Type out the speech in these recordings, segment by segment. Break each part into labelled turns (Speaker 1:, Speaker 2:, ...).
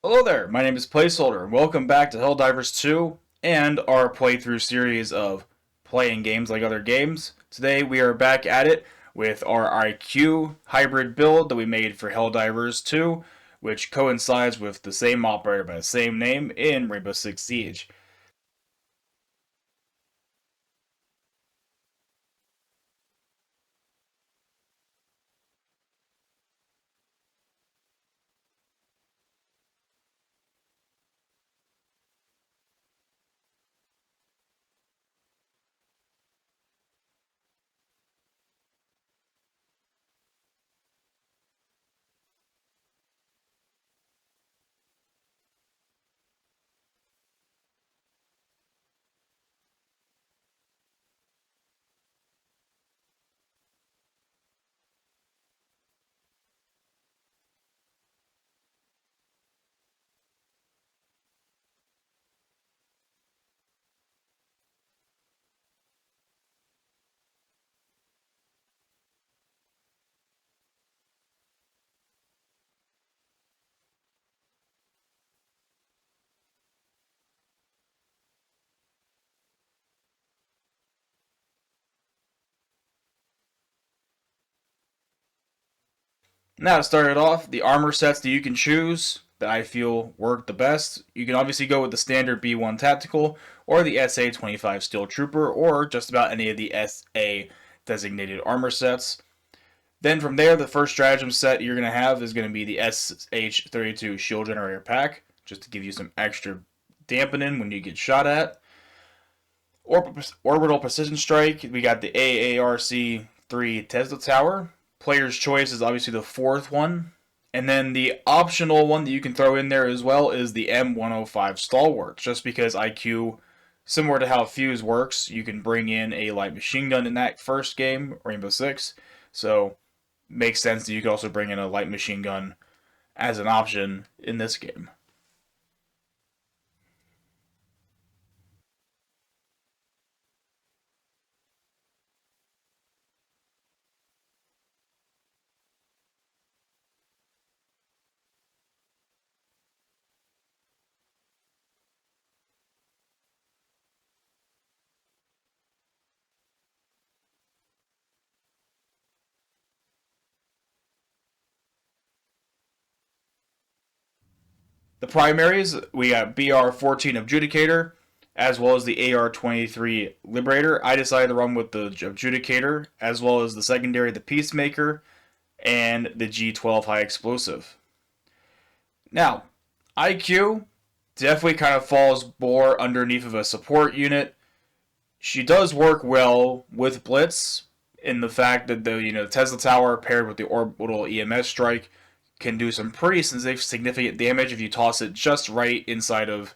Speaker 1: Hello there, my name is Placeholder, and welcome back to Helldivers 2 and our playthrough series of playing games like other games. Today we are back at it with our IQ hybrid build that we made for Helldivers 2, which coincides with the same operator by the same name in Rainbow Six Siege. Now to start it off, the armor sets that you can choose that I feel work the best. You can obviously go with the standard B1 Tactical or the SA-25 Steel Trooper or just about any of the SA designated armor sets. Then from there, the first stratagem set you're going to have is going to be the SH-32 Shield Generator Pack, just to give you some extra dampening when you get shot at. Orbital Precision Strike, we got the AARC-3 Tesla Tower. Player's choice is obviously the fourth one. And then the optional one that you can throw in there as well is the M105 Stalwart, just because IQ, similar to how Fuse works, you can bring in a light machine gun in that first game, Rainbow Six. So makes sense that you could also bring in a light machine gun as an option in this game. The primaries, we got BR-14 Adjudicator, as well as the AR-23 Liberator. I decided to run with the Adjudicator, as well as the secondary, the Peacemaker, and the G12 High Explosive. Now, IQ definitely kind of falls more underneath of a support unit. She does work well with Blitz in the fact that the Tesla Tower paired with the Orbital EMS Strike can do some pretty significant damage if you toss it just right inside of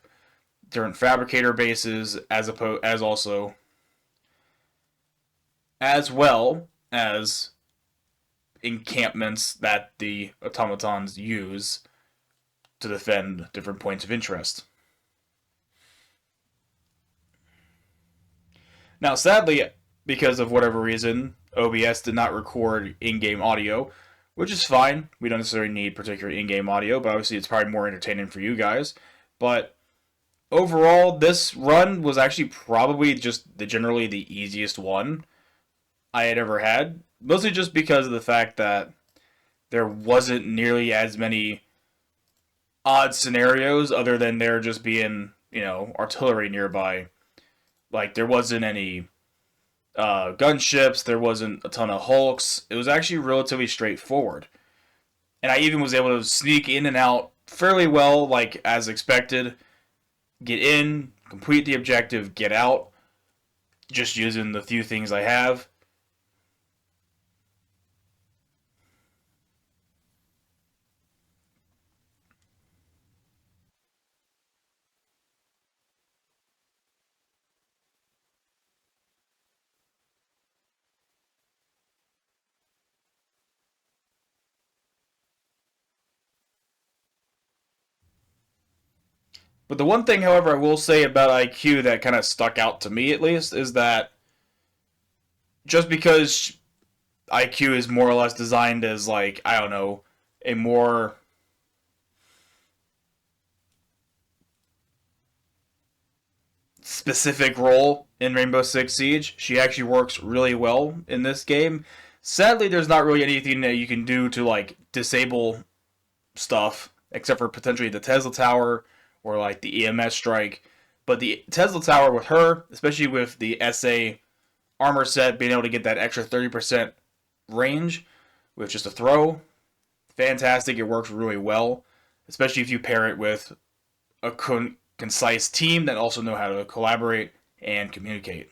Speaker 1: different fabricator bases, as well as encampments that the automatons use to defend different points of interest. Now, sadly, because of whatever reason, OBS did not record in-game audio, which is fine. We don't necessarily need particular in-game audio, but obviously it's probably more entertaining for you guys. But overall, this run was actually probably just generally the easiest one I had ever had, mostly just because of the fact that there wasn't nearly as many odd scenarios other than there just being, artillery nearby. Like, there wasn't any gunships, there wasn't a ton of hulks. It was actually relatively straightforward. And I even was able to sneak in and out fairly well, like as expected. Get in, complete the objective, get out, just using the few things I have. But the one thing, however, I will say about IQ that kind of stuck out to me at least is that just because IQ is more or less designed as, like, I don't know, a more specific role in Rainbow Six Siege. She actually works really well in this game. Sadly, there's not really anything that you can do to like disable stuff except for potentially the Tesla Tower or like the EMS strike. But the Tesla Tower with her, especially with the SA armor set, being able to get that extra 30% range with just a throw, fantastic. It works really well, especially if you pair it with a concise team that also know how to collaborate and communicate.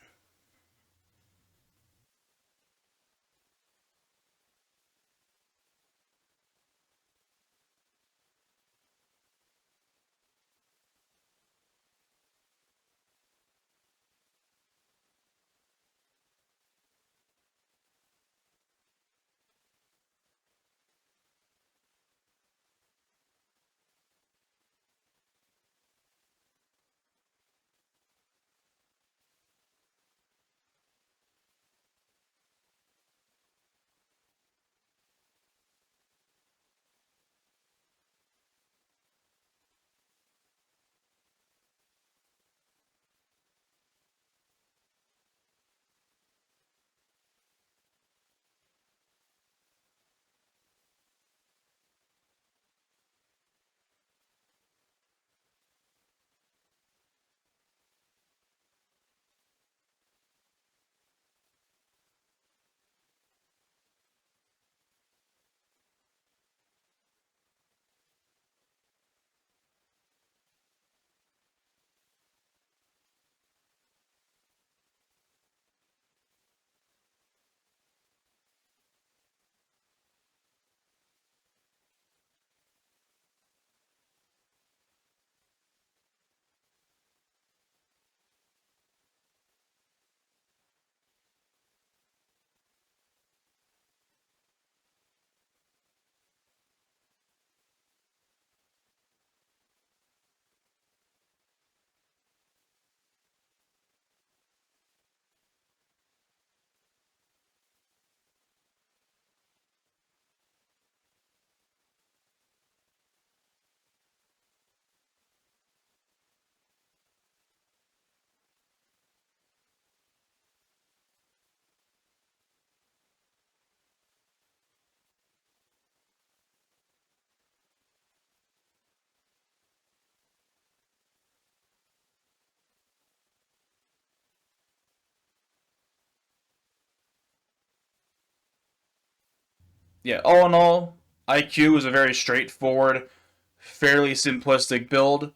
Speaker 1: Yeah, all in all, IQ is a very straightforward, fairly simplistic build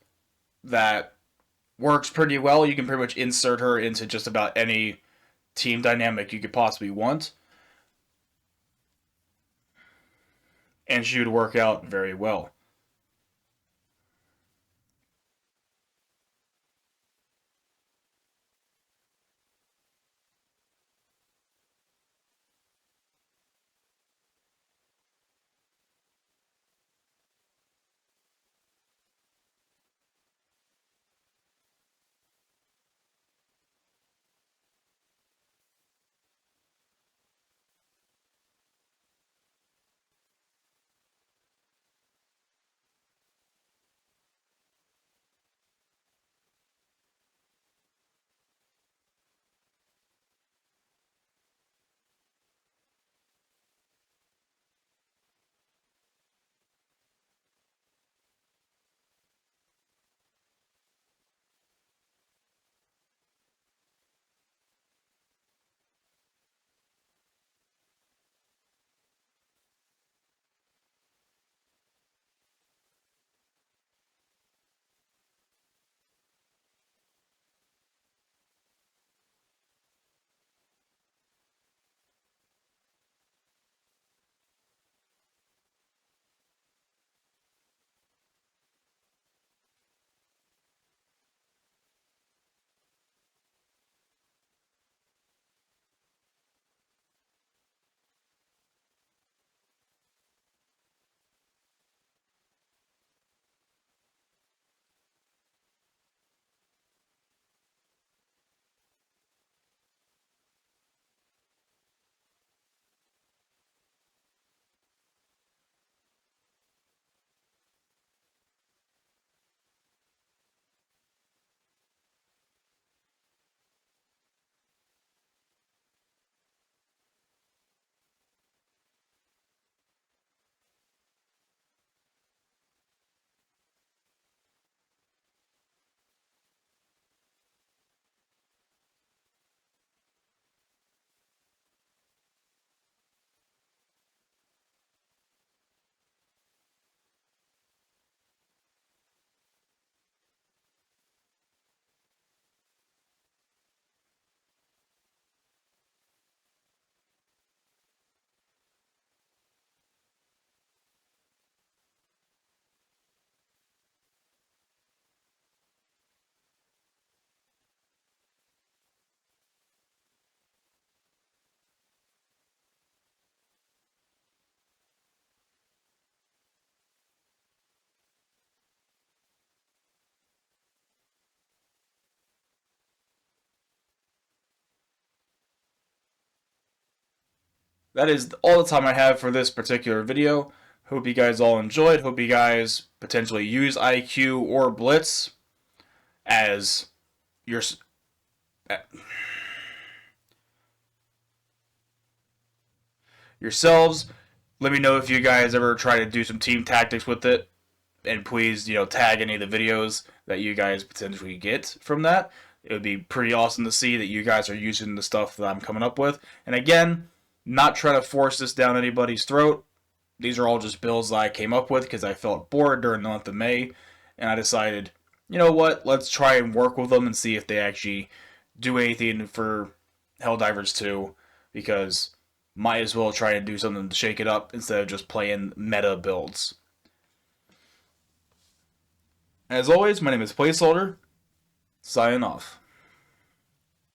Speaker 1: that works pretty well. You can pretty much insert her into just about any team dynamic you could possibly want, and she would work out very well. that is all the time I have for this particular video. Hope you guys all enjoyed. Hope you guys potentially use IQ or Blitz as your yourselves. Let me know if you guys ever try to do some team tactics with it, and please, tag any of the videos that you guys potentially get from that. It would be pretty awesome to see that you guys are using the stuff that I'm coming up with. And again, not trying to force this down anybody's throat. These are all just builds that I came up with because I felt bored during the month of May, and I decided, you know what, let's try and work with them and see if they actually do anything for Helldivers 2, because might as well try and do something to shake it up instead of just playing meta builds. As always, my name is Placeholder, signing off.